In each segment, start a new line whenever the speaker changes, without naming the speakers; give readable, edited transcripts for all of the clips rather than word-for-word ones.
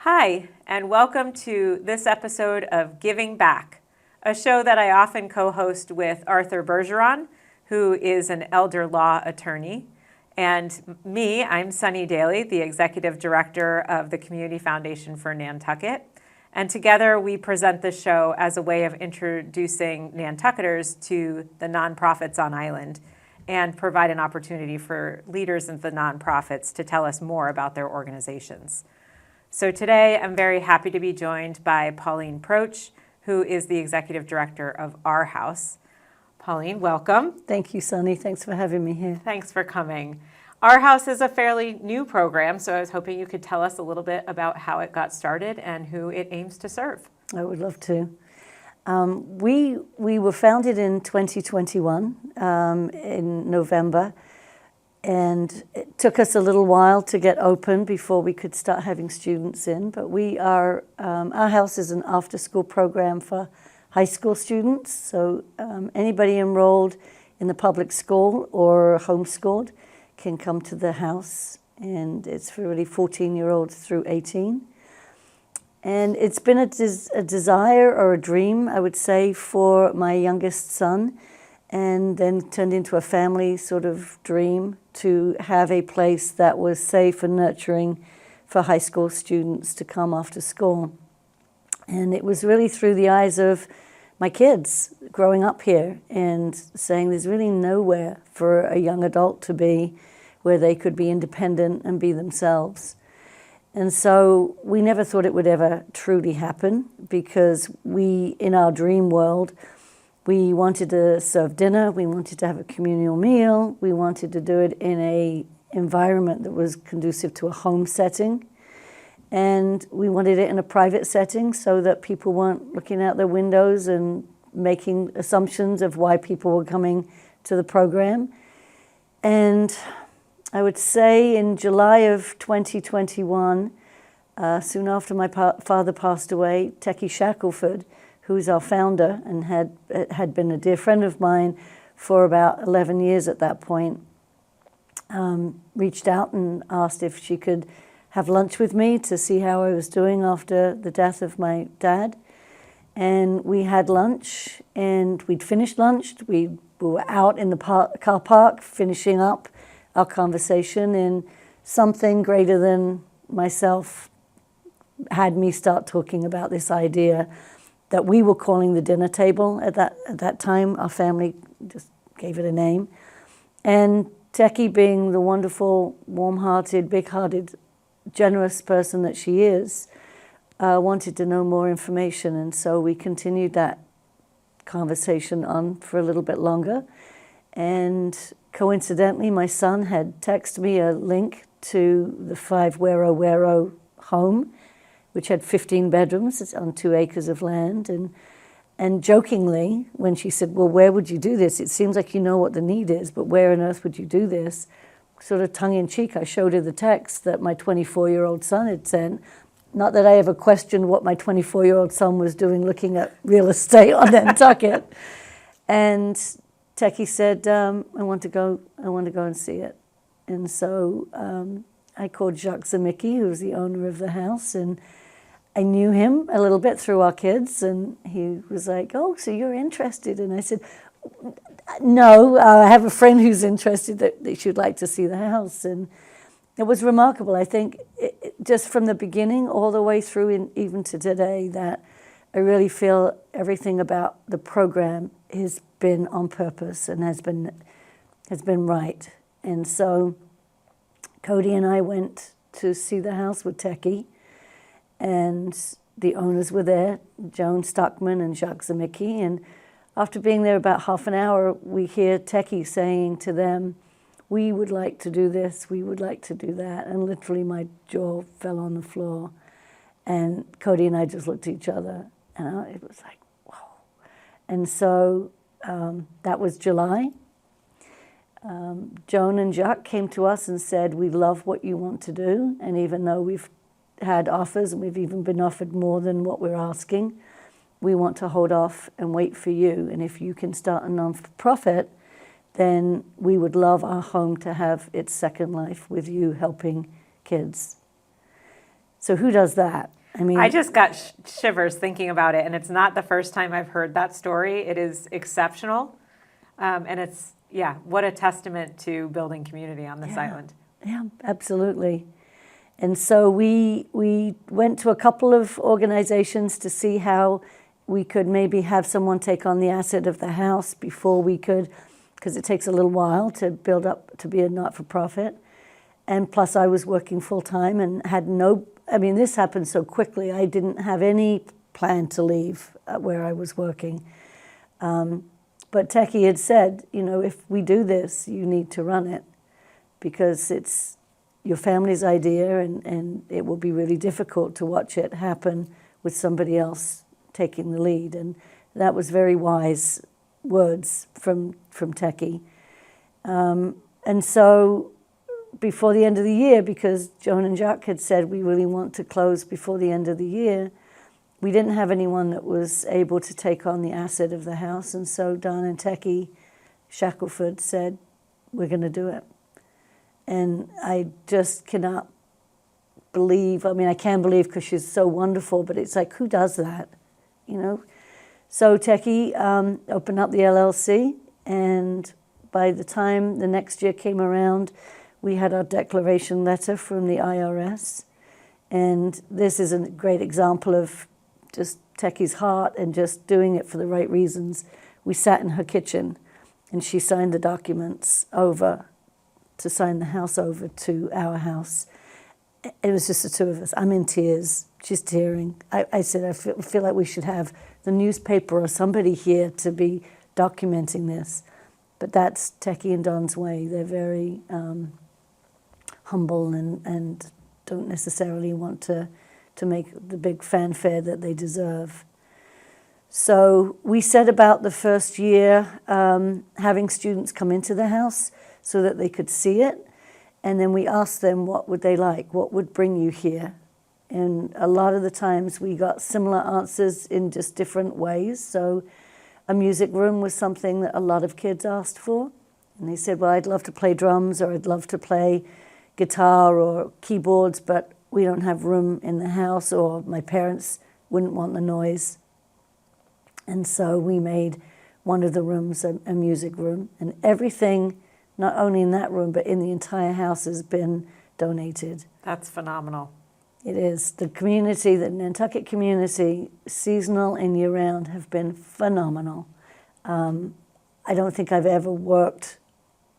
Hi, and welcome to this episode of Giving Back, a show that I often co-host with Arthur Bergeron, who is an elder law attorney, and me, I'm Sunny Daly, the Executive Director of the Community Foundation for Nantucket. And together we present the show as a way of introducing Nantucketers to the nonprofits on island and provide an opportunity for leaders in the nonprofits to tell us more about their organizations. So today I'm very happy to be joined by Pauline Proch, who is the Executive Director of Our House. Pauline, welcome.
Thank you, Sunny. Thanks for having me here.
Thanks for coming. Our House is a fairly new program, so I was hoping you could tell us a little bit about how it got started and who it aims to serve.
I would love to. We were founded in 2021 in November, and it took us a little while to get open before we could start having students in. But Our House is an after-school program for high school students, so anybody enrolled in the public school or homeschooled can come to the house, and it's for really 14-year-olds through 18. And it's been a desire or a dream, I would say, for my youngest son, and then turned into a family sort of dream to have a place that was safe and nurturing for high school students to come after school. And it was really through the eyes of my kids growing up here and saying there's really nowhere for a young adult to be where they could be independent and be themselves. And so we never thought it would ever truly happen, because in our dream world, we wanted to serve dinner, we wanted to have a communal meal, we wanted to do it in an environment that was conducive to a home setting. And we wanted it in a private setting so that people weren't looking out their windows and making assumptions of why people were coming to the program. And I would say in July of 2021, soon after my father passed away, Techie Shackelford, who's our founder and had been a dear friend of mine for about 11 years at that point, reached out and asked if she could have lunch with me to see how I was doing after the death of my dad. And we had lunch, and we'd finished lunch. We were out in the car park finishing up our conversation, and something greater than myself had me start talking about this idea that we were calling the dinner table at that time. Our family just gave it a name. And Techie, being the wonderful, warm-hearted, big-hearted, generous person that she is, wanted to know more information, and so we continued that conversation on for a little bit longer. And coincidentally, my son had texted me a link to the 5 Wero Wero home, which had 15 bedrooms. It's on 2 acres of land. And jokingly, when she said, well, where would you do this? It seems like you know what the need is, but where on earth would you do this? Sort of tongue-in-cheek, I showed her the text that my 24-year-old son had sent. Not that I ever questioned what my 24-year-old son was doing looking at real estate on Nantucket. And Techie said, I want to go and see it. And so I called Jacques Zemicki, who was the owner of the house, and I knew him a little bit through our kids, and he was like, oh, so you're interested? And I said, no, I have a friend who's interested that she'd like to see the house. And it was remarkable, I think, just from the beginning all the way through and even to today, that I really feel everything about the program has been on purpose and has been right. And so Cody and I went to see the house with Techie, and the owners were there, Joan Stockman and Jacques Zemicki, and after being there about half an hour, we hear Techie saying to them, we would like to do this, we would like to do that. And literally my jaw fell on the floor. And Cody and I just looked at each other, and it was like, whoa. And so that was July. Joan and Jacques came to us and said, we love what you want to do. And even though we've had offers, and we've even been offered more than what we're asking, we want to hold off and wait for you. And if you can start a non-profit, then we would love our home to have its second life with you helping kids. So who does that? I mean,
I just got shivers thinking about it, and it's not the first time I've heard that story. It is exceptional, and it's, what a testament to building community on this island.
Yeah, absolutely. And so we went to a couple of organizations to see how we could maybe have someone take on the asset of the house before we could, because it takes a little while to build up to be a not-for-profit. And plus I was working full-time and had this happened so quickly. I didn't have any plan to leave where I was working. But Techie had said, if we do this, you need to run it because it's your family's idea and it will be really difficult to watch it happen with somebody else taking the lead. And that was very wise words from Techie. And so before the end of the year, because Joan and Jacques had said we really want to close before the end of the year, we didn't have anyone that was able to take on the asset of the house. And so Don and Techie Shackelford said, we're going to do it. And I just cannot believe, I can believe because she's so wonderful, but it's like, who does that, So Techie opened up the LLC, and by the time the next year came around, we had our declaration letter from the IRS. And this is a great example of just Techie's heart and just doing it for the right reasons. We sat in her kitchen, and she signed the documents over to sign the house over to our house. It was just the two of us. I'm in tears. She's tearing. I said, I feel like we should have the newspaper or somebody here to be documenting this. But that's Techie and Don's way. They're very humble and don't necessarily want to make the big fanfare that they deserve. So we set about the first year having students come into the house so that they could see it. And then we asked them what would they like, what would bring you here. And a lot of the times we got similar answers in just different ways. So a music room was something that a lot of kids asked for. And they said, well, I'd love to play drums or I'd love to play guitar or keyboards, but we don't have room in the house, or my parents wouldn't want the noise. And so we made one of the rooms a music room, and everything, not only in that room, but in the entire house has been donated.
That's phenomenal.
It is. The community, the Nantucket community, seasonal and year-round, have been phenomenal. I don't think I've ever worked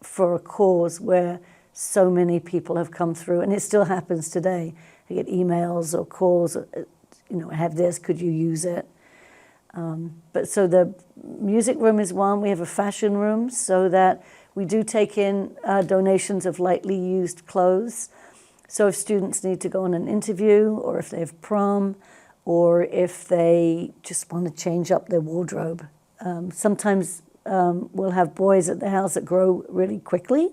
for a cause where so many people have come through, and it still happens today. I get emails or calls, I have this, could you use it? But so the music room is one. We have a fashion room so that we do take in donations of lightly used clothes. So if students need to go on an interview, or if they have prom, or if they just want to change up their wardrobe. Sometimes we'll have boys at the house that grow really quickly,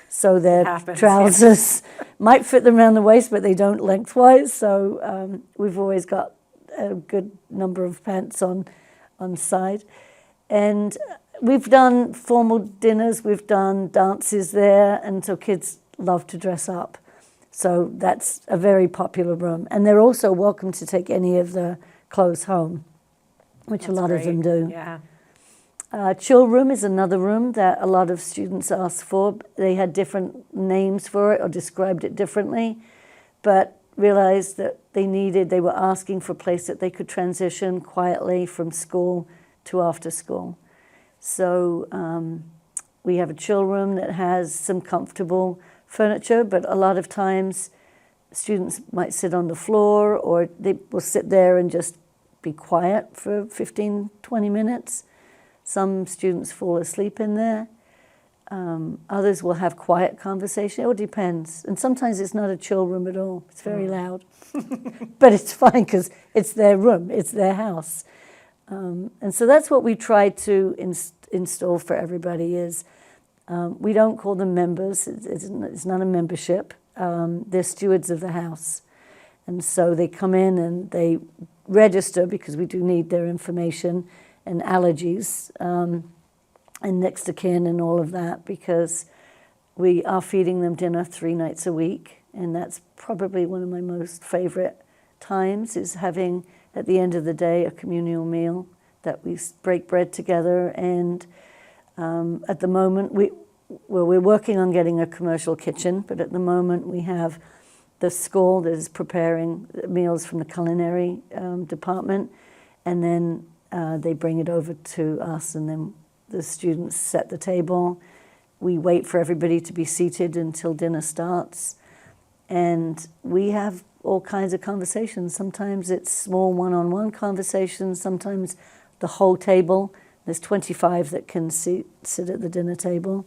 so their trousers might fit them around the waist, but they don't lengthwise. So we've always got a good number of pants on side. And we've done formal dinners, we've done dances there, and so kids love to dress up. So that's a very popular room. And they're also welcome to take any of the clothes home, which a lot of them do.
Yeah.
Chill room is another room that a lot of students asked for. They had different names for it or described it differently, but realized that they were asking for a place that they could transition quietly from school to after school. So we have a chill room that has some comfortable furniture, but a lot of times students might sit on the floor, or they will sit there and just be quiet for 15, 20 minutes. Some students fall asleep in there. Others will have quiet conversation. It all depends. And sometimes it's not a chill room at all. It's very loud. But it's fine because it's their room. It's their house. And so that's what we try to install for everybody is we don't call them members. It's not a membership. They're stewards of the house. And so they come in and they register because we do need their information and allergies and next of kin and all of that, because we are feeding them dinner 3 nights a week, and that's probably one of my most favorite times is having, at the end of the day, a communal meal that we break bread together. And at the moment, we're working on getting a commercial kitchen, but at the moment we have the school that is preparing meals from the culinary department, and then they bring it over to us, and then the students set the table. We wait for everybody to be seated until dinner starts, and we have all kinds of conversations. Sometimes it's small one-on-one conversations, sometimes the whole table. There's 25 that can sit at the dinner table.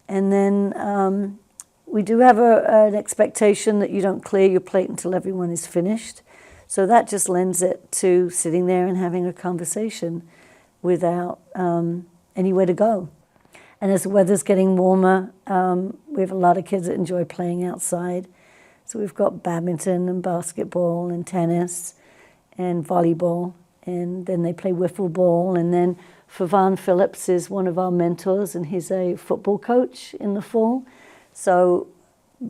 And then we do have an expectation that you don't clear your plate until everyone is finished. So that just lends it to sitting there and having a conversation without anywhere to go. And as the weather's getting warmer, we have a lot of kids that enjoy playing outside. So we've got badminton and basketball and tennis and volleyball, and then they play wiffle ball. And then Favan Phillips is one of our mentors, and he's a football coach in the fall. So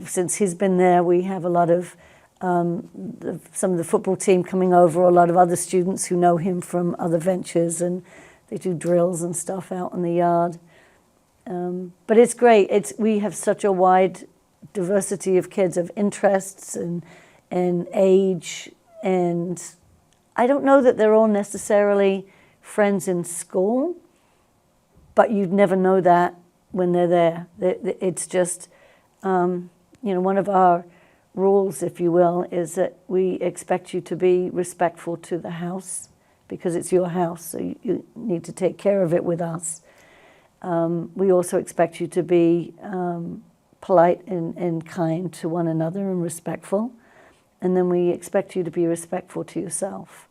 since he's been there, we have a lot of some of the football team coming over, a lot of other students who know him from other ventures, and they do drills and stuff out in the yard. But it's great. We have such a wide diversity of kids, of interests and age, and I don't know that they're all necessarily friends in school, but you'd never know that when they're there. It's just, one of our rules, if you will, is that we expect you to be respectful to the house because it's your house, so you need to take care of it with us. We also expect you to be polite and kind to one another and respectful. And then we expect you to be respectful to yourself.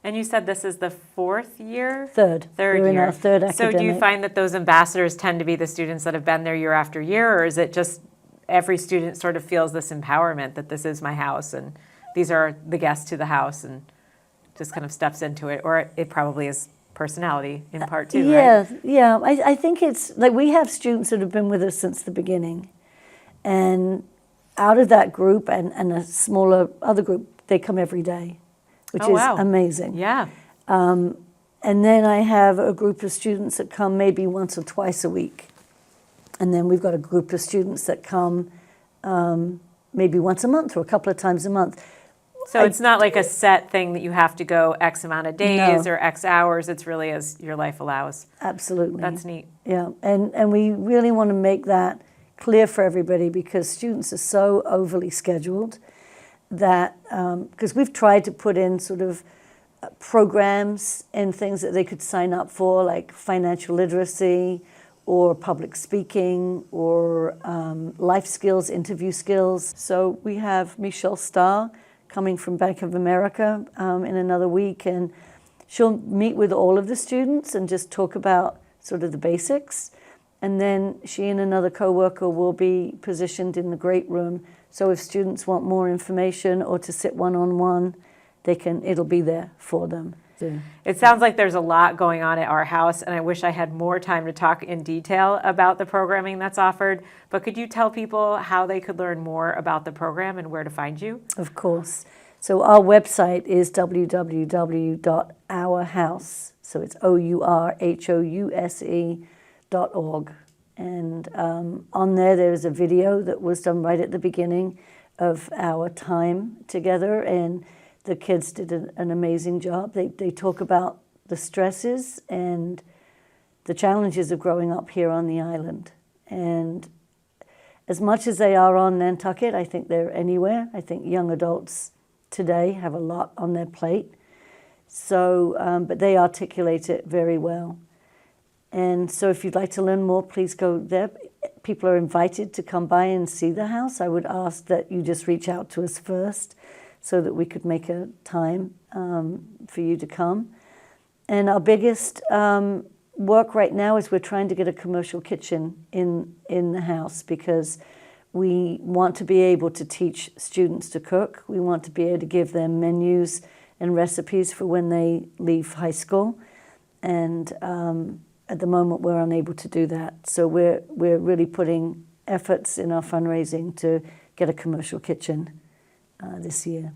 And you said this is the fourth year?
Third.
Third
We're
year.
in our third academic.
So do you find that those ambassadors tend to be the students that have been there year after year, or is it just every student sort of feels this empowerment that this is my house and these are the guests to the house and just kind of steps into it? Or it probably is personality in part too, right?
Yeah. I think it's like we have students that have been with us since the beginning. And out of that group and a smaller other group, they come every day, which is amazing.
Yeah.
And then I have a group of students that come maybe once or twice a week. And then we've got a group of students that come maybe once a month or a couple of times a month.
So it's not like a set thing that you have to go X amount of days or X hours. It's really as your life allows.
Absolutely.
That's neat.
Yeah. And we really want to make that clear for everybody because students are so overly scheduled that, because we've tried to put in sort of programs and things that they could sign up for, like financial literacy or public speaking or life skills, interview skills. So we have Michelle Starr coming from Bank of America in another week, and she'll meet with all of the students and just talk about sort of the basics. And then she and another coworker will be positioned in the great room. So if students want more information or to sit one-on-one, it'll be there for them.
It sounds like there's a lot going on at our house, and I wish I had more time to talk in detail about the programming that's offered. But could you tell people how they could learn more about the program and where to find you?
Of course. So our website is www.ourhouse. So it's OURHOUSE.org. And on there is a video that was done right at the beginning of our time together, and the kids did an amazing job. They talk about the stresses and the challenges of growing up here on the island. And as much as they are on Nantucket, I think they're anywhere. I think young adults today have a lot on their plate. So, but they articulate it very well. And so if you'd like to learn more, please go there. People are invited to come by and see the house. I would ask that you just reach out to us first so that we could make a time for you to come. And our biggest work right now is we're trying to get a commercial kitchen in the house because we want to be able to teach students to cook. We want to be able to give them menus and recipes for when they leave high school. And at the moment, we're unable to do that. So we're really putting efforts in our fundraising to get a commercial kitchen this year.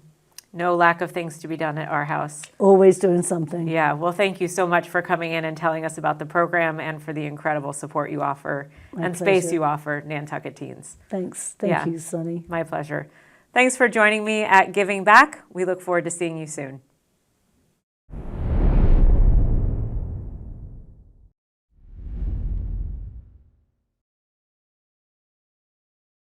No lack of things to be done at our house.
Always doing something.
Yeah, well, thank you so much for coming in and telling us about the program and for the incredible support you offer and space
pleasure.
you offer Nantucket teens.
Thanks.
Yeah.
Thank you, Sonny.
My pleasure. Thanks for joining me at Giving Back. We look forward to seeing you soon.